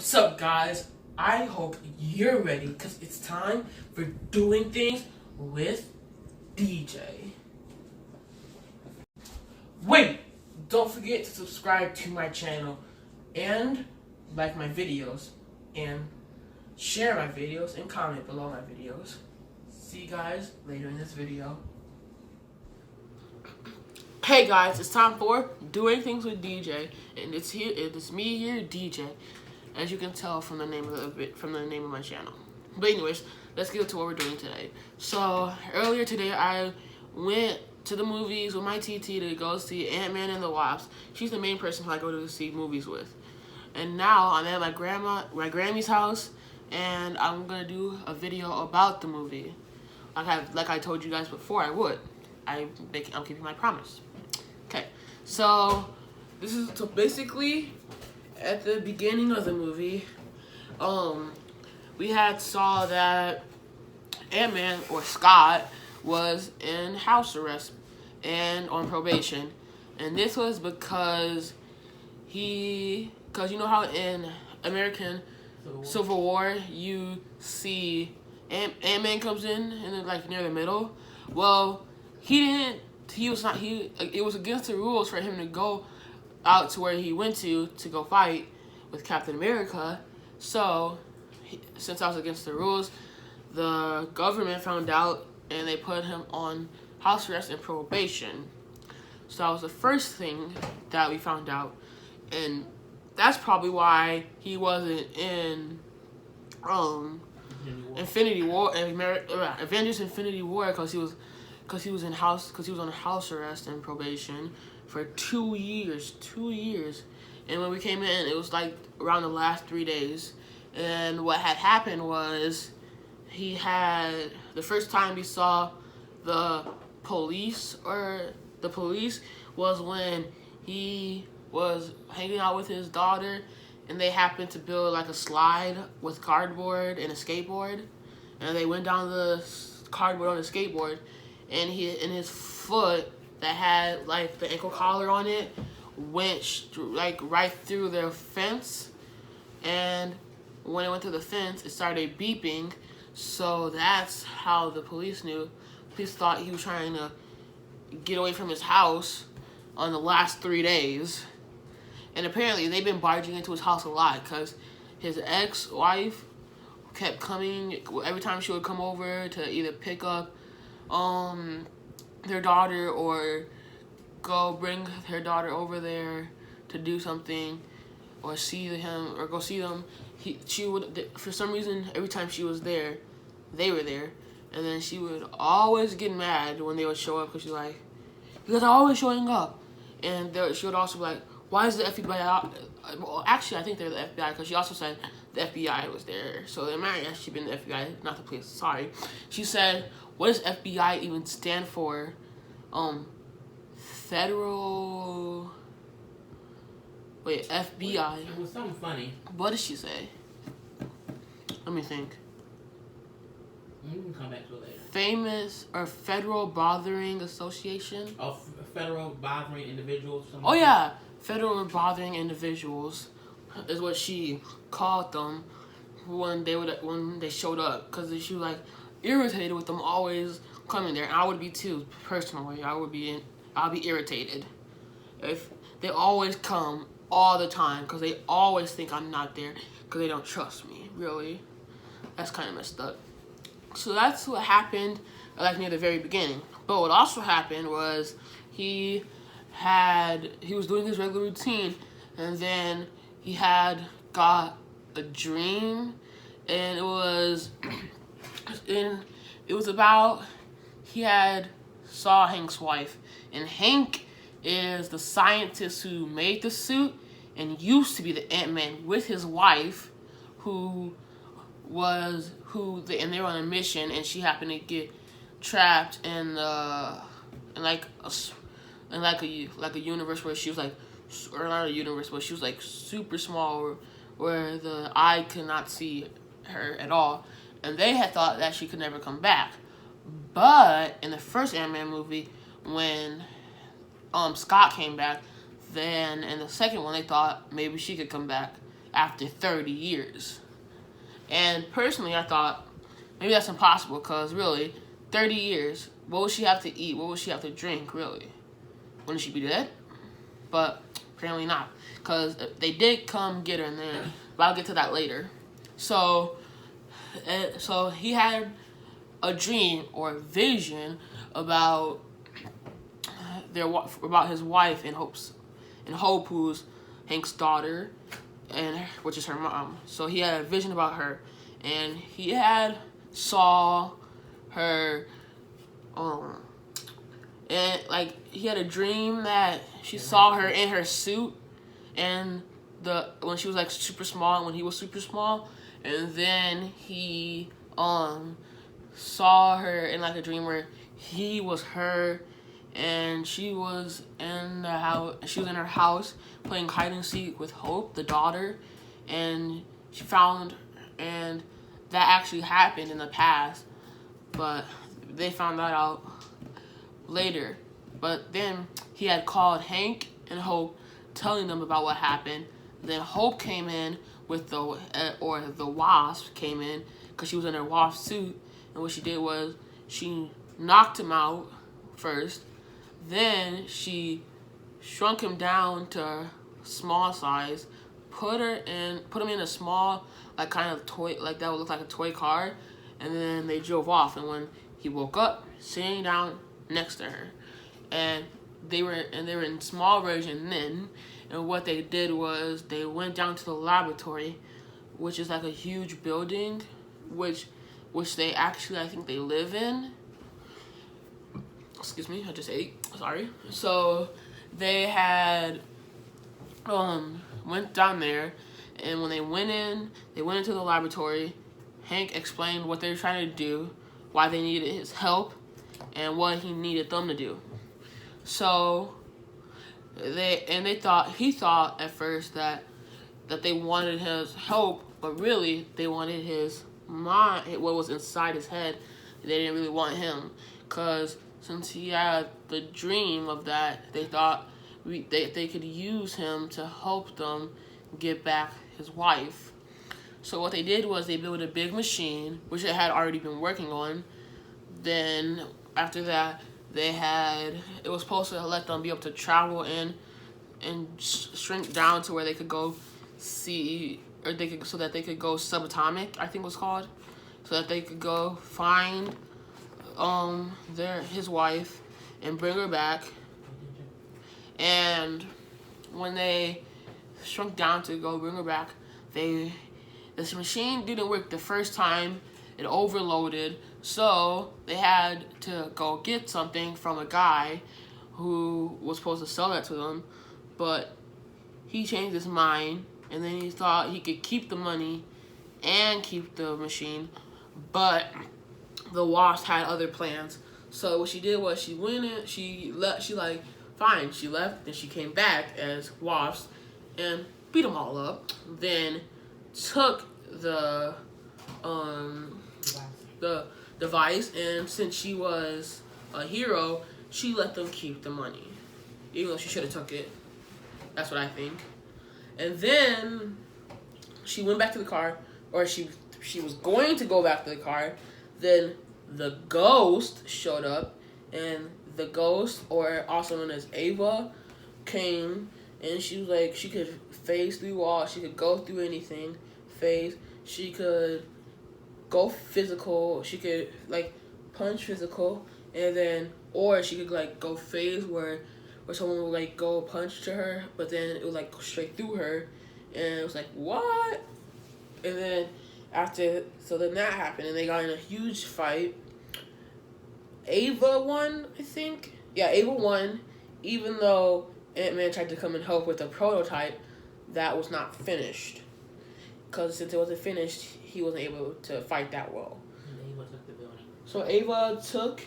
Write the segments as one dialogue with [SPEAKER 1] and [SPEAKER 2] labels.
[SPEAKER 1] What's up, guys? I hope you're ready because it's time for doing things with DJ. Wait! Don't forget to subscribe to my channel and like my videos and share my videos and comment below my videos. See you guys later in this video. Hey guys, it's time for doing things with DJ, and it's me here, DJ, as you can tell from the name of my channel. But anyways, let's get to what we're doing today. So earlier today, I went to the movies with my TT to go see Ant-Man and the Wasp. She's the main person who I go to see movies with. And now I'm at my Grammy's house, and I'm gonna do a video about the movie. Like I told you guys before I would. I'm keeping my promise. Okay, so basically at the beginning of the movie, we saw that Ant-Man, or Scott, was in house arrest and on probation, and this was because you know how in American Civil War you see Ant-Man comes in and like near the middle. Well, it was against the rules for him to go out to where he went to go fight with Captain America. So, since I was against the rules, the government found out and they put him on house arrest and probation. So that was the first thing that we found out, and that's probably why he wasn't in Infinity War and Avengers Infinity War, because he was on house arrest and probation for 2 years. 2 years. And when we came in, it was like around the last 3 days. And what had happened was the first time he saw the police was when he was hanging out with his daughter, and they happened to build like a slide with cardboard and a skateboard, and they went down the cardboard on the skateboard, and his foot that had like the ankle collar on it went like right through their fence, and when it went through the fence, it started beeping. So that's how the police knew. Police thought he was trying to get away from his house on the last 3 days. And apparently they've been barging into his house a lot because his ex-wife kept coming every time she would come over to either pick up their daughter or go bring her daughter over there to do something or see him or go see them. She would, for some reason, every time she was there, they were there, and then she would always get mad when they would show up because she's like, "You guys are always showing up," and she would also be like, "Why is the FBI out?" Well, actually, I think they're the FBI because she also said the FBI was there, so they might actually been the FBI, not the police. Sorry, she said, "What does FBI even stand for?" Federal. Wait, FBI.
[SPEAKER 2] It was something funny.
[SPEAKER 1] What did she say? Let me think.
[SPEAKER 2] We can come back to it later.
[SPEAKER 1] Famous or Federal Bothering Association?
[SPEAKER 2] Oh, Federal Bothering Individuals.
[SPEAKER 1] Oh yeah, Federal Bothering Individuals is what she called them when they showed up, because she was like irritated with them always coming there. And I would be too, personally. I'll be irritated if they always come all the time, because they always think I'm not there because they don't trust me. Really, that's kind of messed up. So that's what happened like near the very beginning. But what also happened was he was doing his regular routine, and then he got a dream, and it was about he saw Hank's wife, and Hank is the scientist who made the suit and used to be the Ant-Man with his wife, and they were on a mission, and she happened to get trapped in a universe where she was like, or not a universe, but she was like super small, where the eye could not see her at all, and they had thought that she could never come back. But in the first Ant-Man movie, when Scott came back, then in the second one they thought maybe she could come back, after 30 years. And personally, I thought maybe that's impossible because really, 30 years, what would she have to eat? What would she have to drink, really? Wouldn't she be dead? But apparently not, because they did come get her, and then, but I'll get to that later. So he had a dream or vision about his wife and Hope, who's Hank's daughter, and which is her mom. So he had a vision about her, and he had saw her, and like he had a dream that she saw her in her suit, and when she was like super small, and when he was super small, and then he saw her in like a dream where he was her, and she was in the house. She was in her house playing hide and seek with Hope, the daughter, and she found, and that actually happened in the past, but they found that out later. But then he had called Hank and Hope, telling them about what happened. Then Hope came in with the Wasp came in because she was in her Wasp suit, and what she did was she knocked him out first. Then she shrunk him down to small size, put him in a small, like kind of toy, like that would look like a toy car, and then they drove off. And when he woke up, sitting down next to her, and they were in small version then. And what they did was they went down to the laboratory, which is like a huge building, which they actually, I think they live in. Excuse me, I just ate. Sorry. So they had went down there, and when they went into the laboratory. Hank explained what they were trying to do, why they needed his help, and what he needed them to do. So he thought at first that they wanted his help, but really they wanted his mind, what was inside his head. They didn't really want him, because since he had the dream of that, they thought they could use him to help them get back his wife. So what they did was they built a big machine, which they had already been working on. Then after that, it was supposed to let them be able to travel in and shrink down to where they could go see, so that they could go subatomic, I think it was called, so that they could go find his wife and bring her back. And when they shrunk down to go bring her back, this machine didn't work the first time. It overloaded, so they had to go get something from a guy who was supposed to sell that to them, but he changed his mind, and then he thought he could keep the money and keep the machine, but the Wasp had other plans. So what she did was she went in, she left, she left, then she came back as Wasp and beat them all up, then took the device, and since she was a hero, she let them keep the money, even though she should have took it. That's what I think. And then she went back to the car, or she was going to go back to the car. Then the ghost showed up, and the ghost, or also known as Ava, came, and she was like, she could phase through walls, she could go through anything, she could go physical, she could like punch physical, and then, or she could like go phase where someone would like go punch to her, but then it would like go straight through her, and it was like, what? And then then that happened, and they got in a huge fight. Ava won, I think. Yeah, Ava won, even though Ant-Man tried to come and help with a prototype that was not finished. Because since it wasn't finished, he wasn't able to fight that well.
[SPEAKER 2] And Ava took the building.
[SPEAKER 1] So Ava took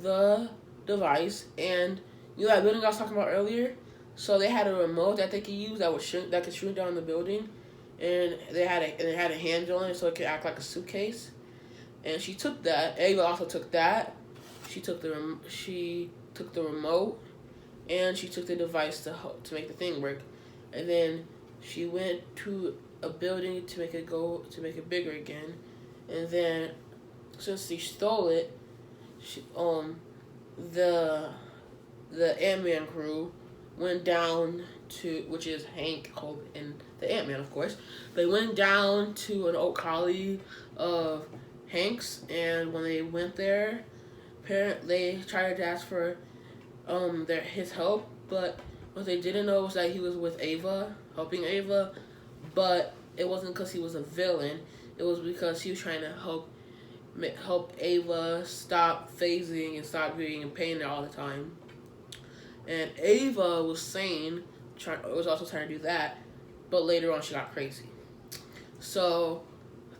[SPEAKER 1] the device, and you know that building I was talking about earlier? So they had a remote that they could use that could shrink down the building, and they had a handle on it so it could act like a suitcase. And she took that. Ava also took that. She took the remote, and she took the device to make the thing work. And then she went to a building to make it bigger again, and then since she stole it, the Ant-Man crew went down to, which is Hank, Hope, and the Ant-Man, of course. They went down to an old collie of Hank's, and when they went there, they tried to ask for his help, but what they didn't know was that he was with Ava, helping Ava, but it wasn't because he was a villain. It was because he was trying to help Ava stop phasing and stop being in pain all the time. And Ava was sane, was also trying to do that, but later on she got crazy. So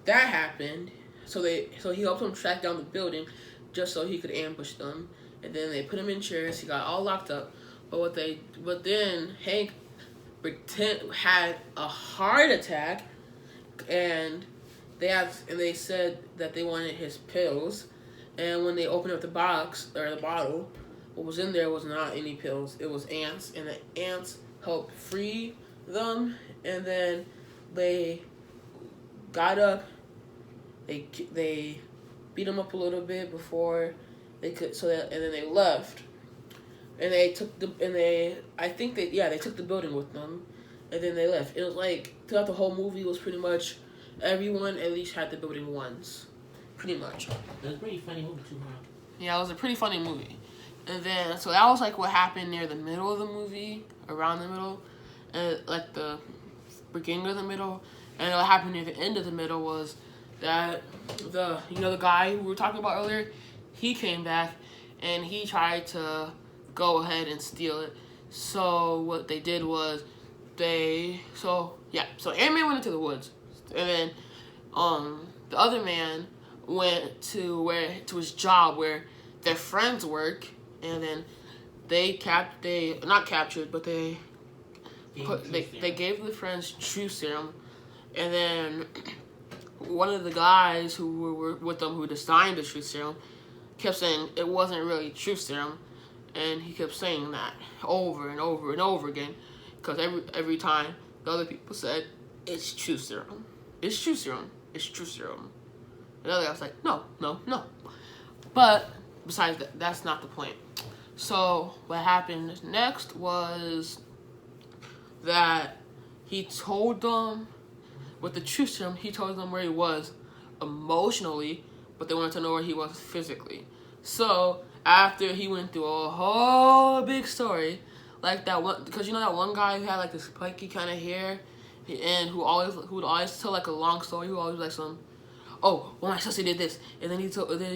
[SPEAKER 1] that happened. So he helped them track down the building just so he could ambush them. And then they put him in chairs. He got all locked up. But then Hank had a heart attack, and they said that they wanted his pills. And when they opened up the box or the bottle, what was in there was not any pills. It was ants, and the ants helped free them. And then they got up. They beat him up a little bit before they could. And then they left. And they took they took the building with them, and then they left. It was like throughout the whole movie, it was pretty much everyone at least had the building once, pretty much.
[SPEAKER 2] It was a pretty funny movie too, huh?
[SPEAKER 1] Yeah, it was a pretty funny movie. And then so that was like what happened near the middle of the movie, around the middle, and like the beginning of the middle. And what happened near the end of the middle was that the guy who we were talking about earlier, he came back and he tried to go ahead and steal it. So what they did was so Ant-Man went into the woods, and then the other man went to his job where their friends work, and then they gave the friends truth serum, and then one of the guys who were with them who designed the truth serum kept saying it wasn't really truth serum. And he kept saying that over and over and over again, because every time the other people said, it's truth serum. It's truth serum. It's truth serum. And the other guy was like, no. But besides that, that's not the point. So what happened next was that he told them, with the truth serum, he told them where he was emotionally, but they wanted to know where he was physically. So after he went through a whole big story, like that one, because you know that one guy who had like this spiky kind of hair, and who would always tell like a long story, who always like well my sister did this, and then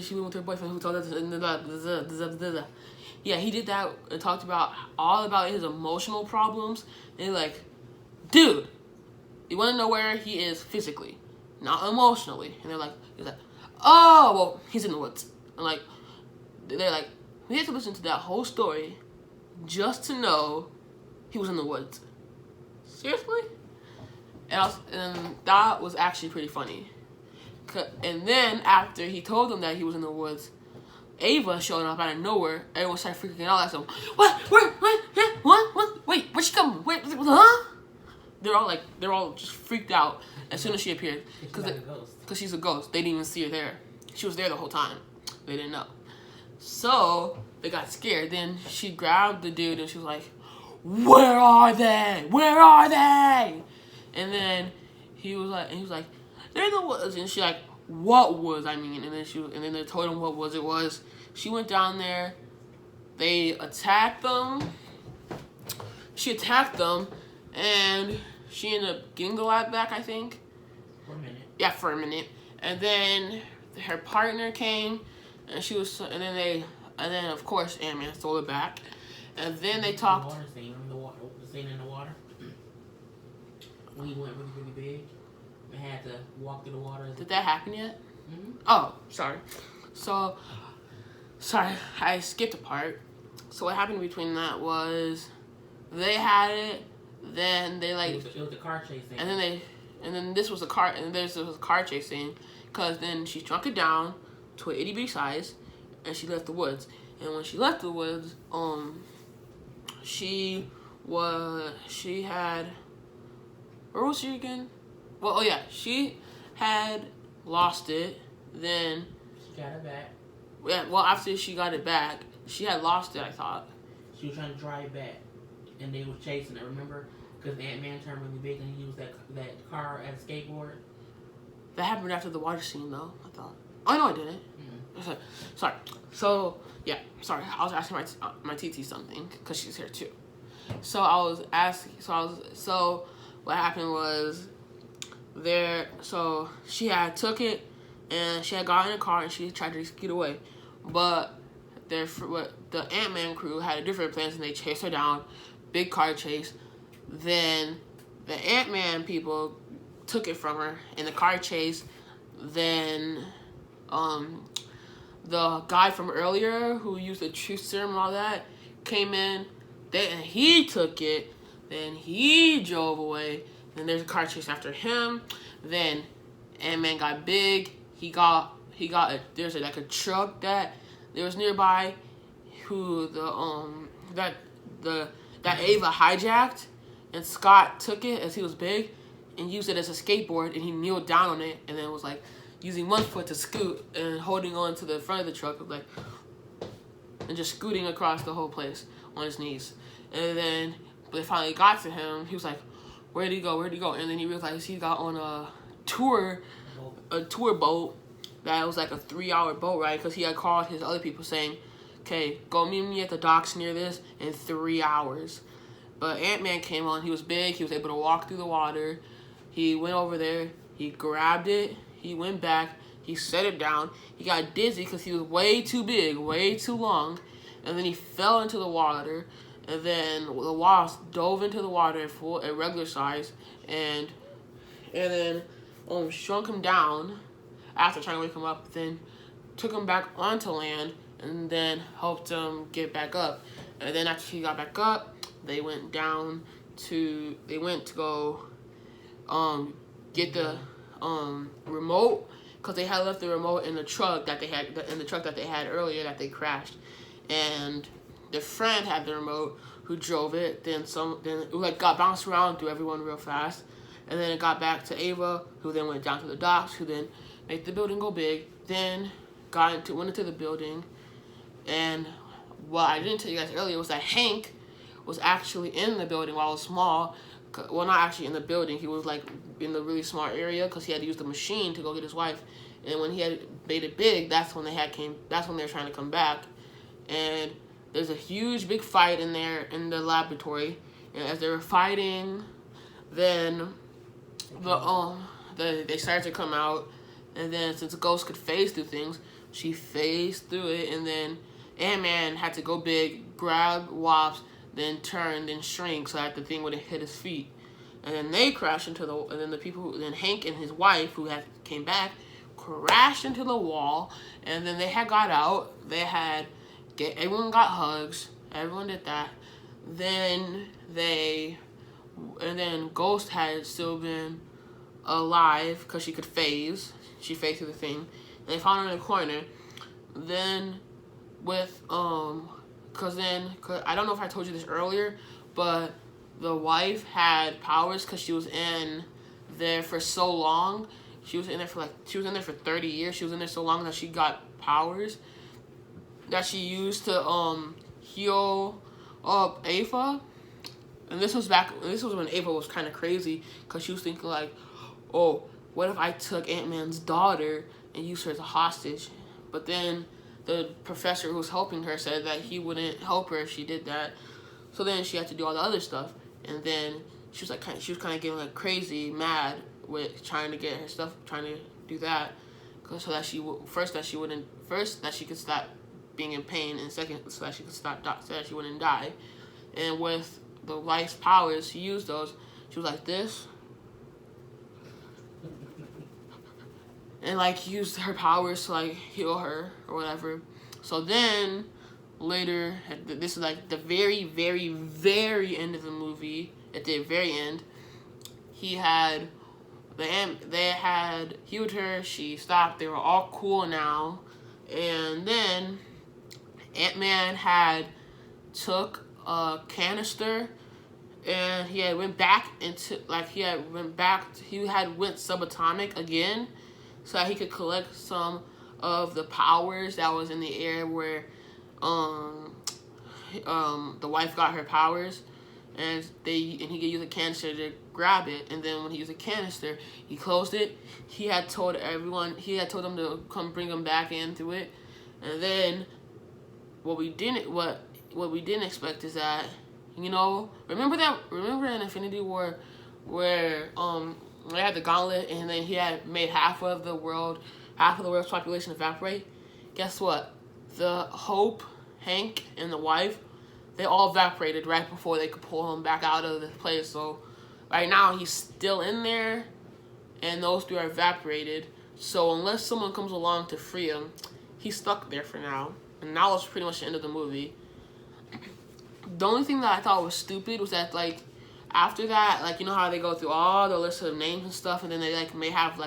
[SPEAKER 1] she went with her boyfriend who told us, and yeah, he did that and talked all about his emotional problems. And they're like, dude, you want to know where he is physically, not emotionally. And he's like, oh well, he's in the woods. And they're like, we had to listen to that whole story just to know he was in the woods. Seriously? And that was actually pretty funny. And then after he told them that he was in the woods, Ava showed up out of nowhere. Everyone started freaking out. So, what? Wait, where'd she come? Wait, huh? They're all just freaked out as soon as she appeared. Because she's a ghost. They didn't even see her there. She was there the whole time. They didn't know. So they got scared. Then she grabbed the dude and she was like, where are they? Where are they? And then he was like, they're in the woods. And she like, what woods? I mean, and then they told him what woods it was. She went down there. They attacked them. She attacked them, and she ended up getting the lab back, I think.
[SPEAKER 2] For a minute.
[SPEAKER 1] Yeah, for a minute. And then her partner came, and then of course Ant-Man stole it back. And then they talked.
[SPEAKER 2] The water scene, the scene in the water. When he went really, really big, and had to walk through the water.
[SPEAKER 1] Did that happen yet?
[SPEAKER 2] Mm-hmm.
[SPEAKER 1] Oh, sorry. Sorry, I skipped a part. So what happened between that was they had it, then they like.
[SPEAKER 2] It was a car chase scene.
[SPEAKER 1] And then this was a car, and this was a car chase scene, because then she shrunk it down to an itty bitty size, and she left the woods. And when she left the woods, she had Where was she again? Well, oh yeah, she had lost it. Then
[SPEAKER 2] She got it back.
[SPEAKER 1] yeah, well after she got it back, she had lost it. I thought.
[SPEAKER 2] She was trying to drive back, and they was chasing it. Remember? Because Ant-Man turned really big and he used that car as a skateboard.
[SPEAKER 1] That happened after the water scene, though. I thought. Oh no, I didn't. Sorry. So yeah, sorry. I was asking my TT something because she's here too. So I was asking. So what happened was there. So she had took it and she had got in a car and she tried to get away, but the Ant-Man crew had a different plan and they chased her down, big car chase. Then the Ant-Man people took it from her in the car chase. Then the guy from earlier who used the truth serum and all that came in. Then he took it. Then he drove away. Then there's a car chase after him. Then Ant-Man got big. There's like a truck that there was nearby who that Ava hijacked, and Scott took it as he was big and used it as a skateboard, and he kneeled down on it and then was like using one foot to scoot and holding on to the front of the truck, like, and just scooting across the whole place on his knees. And then they finally got to him. He was like, where'd he go? And then he realized he got on a tour boat that was like a 3-hour boat ride because he had called his other people saying, okay, go meet me at the docks near this in 3 hours. But Ant-Man came on. He was big. He was able to walk through the water. He went over there. He grabbed it. He went back. He set it down. He got dizzy because he was way too big, way too long. And then he fell into the water. And then the Wasp dove into the water at regular size. And then shrunk him down after trying to wake him up. Then took him back onto land. And then helped him get back up. And then after he got back up, they went to go get the remote, because they had left the remote in the truck that they had earlier that they crashed, and their friend had the remote who drove it. Then it like got bounced around through everyone real fast, and then it got back to Ava, who then went down to the docks, who then made the building go big. Then went into the building, and what I didn't tell you guys earlier was that Hank was actually in the building while it was small. Well, not actually in the building. He was like in the really small area because he had to use the machine to go get his wife. And when he had made it big, that's when they were trying to come back. And there's a huge big fight in there in the laboratory. And as they were fighting, then they started to come out. And then since Ghost could phase through things, she phased through it. And then Ant-Man had to go big, grab Wasp, then turn, then shrink so that the thing wouldn't hit his feet. And then they crashed into then Hank and his wife, who came back, crashed into the wall. And then they had got out. Everyone got hugs. Everyone did that. Then Ghost had still been alive because she could phase. She phased through the thing. And they found her in a corner. Then cause I don't know if I told you this earlier, but the wife had powers because she was in there for so long. She was in there for 30 years. She was in there so long that she got powers that she used to heal up Ava. And this was when Ava was kind of crazy because she was thinking like, oh, what if I took Ant-Man's daughter and used her as a hostage? But then the professor who was helping her said that he wouldn't help her if she did that. So then she had to do all the other stuff. And then she was kind of getting like crazy mad with trying to get her stuff, trying to do that, so that she could stop being in pain, and second, so that she wouldn't die. And with the wife's powers, she used those. She was like this, and like used her powers to like heal her or whatever. So then later, this is like the very, very, very end of the movie. At the very end, they had healed her. She stopped. They were all cool now. And then Ant-Man took a canister and he had went back into he had went subatomic again, so that he could collect some of the powers that was in the air where the wife got her powers, and he could use a canister to grab it. And then when he used a canister, he closed it. He had told them to come bring him back into it. And then what we didn't expect is that, remember in Infinity War where they had the gauntlet, and then he had made half of the world's population evaporate. Guess what? The Hope, Hank, and the wife, they all evaporated right before they could pull him back out of the place. So right now he's still in there, and those two are evaporated. So unless someone comes along to free him, he's stuck there for now. And that was pretty much the end of the movie. The only thing that I thought was stupid was that, after that, you know how they go through all the list of names and stuff, and then they, may have,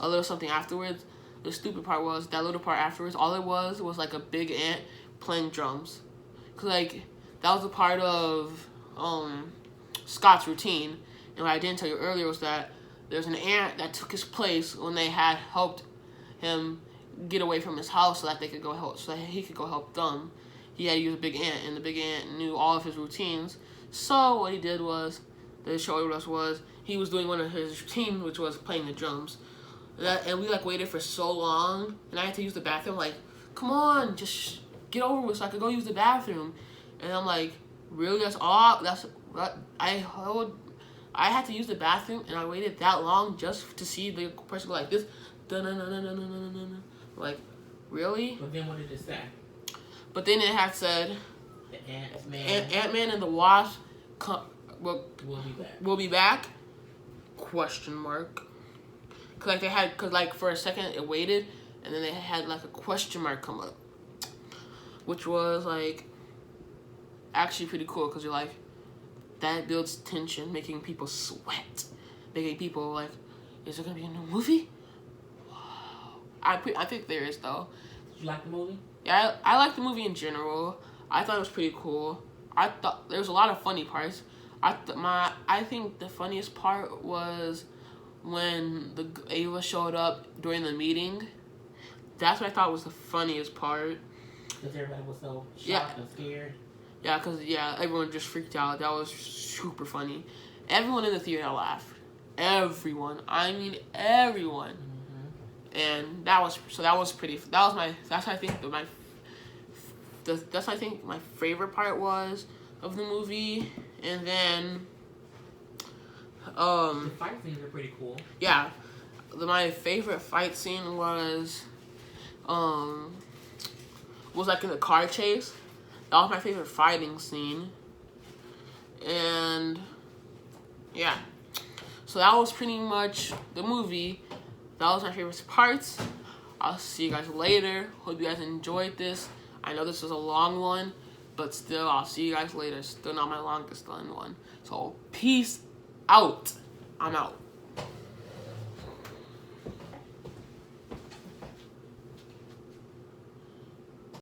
[SPEAKER 1] a little something afterwards? The stupid part was, that little part afterwards, all it was a big ant playing drums. Because, that was a part of, Scott's routine. And what I didn't tell you earlier was that there's an ant that took his place when they had helped him get away from his house so that he could go help them. He had to use a big ant, and the big ant knew all of his routines. So what he did was, he was doing one of his routines, which was playing the drums. And we waited for so long, and I had to use the bathroom. Come on, just get over with so I could go use the bathroom. And I'm like, really? That's all? That's what I had to use the bathroom, and I waited that long just to see the person go like this. Like, really?
[SPEAKER 2] But then what did it say?
[SPEAKER 1] But then it had said,
[SPEAKER 2] the Ant-Man
[SPEAKER 1] and the Wasp
[SPEAKER 2] will be back.
[SPEAKER 1] Question mark. Cause for a second it waited, and then they had a question mark come up, which was actually pretty cool, because you're that builds tension, making people sweat, making people is there gonna be a new movie? Wow. I think there is though.
[SPEAKER 2] Did you like the movie?
[SPEAKER 1] Yeah, I like the movie in general. I thought it was pretty cool. I thought there was a lot of funny parts. I think the funniest part was when Ava showed up during the meeting. That's what I thought was the funniest part.
[SPEAKER 2] Because everybody was so shocked and scared.
[SPEAKER 1] Yeah, because everyone just freaked out. That was super funny. Everyone in the theater laughed. Everyone. I mean everyone. Mm-hmm. And that's I think my favorite part was of the movie. And then
[SPEAKER 2] the fight scenes are pretty cool.
[SPEAKER 1] Yeah. My favorite fight scene was in the car chase. That was my favorite fighting scene. And yeah. So that was pretty much the movie. That was my favorite parts. I'll see you guys later. Hope you guys enjoyed this. I know this was a long one, but still, I'll see you guys later. Still not my longest one. So peace out. I'm out.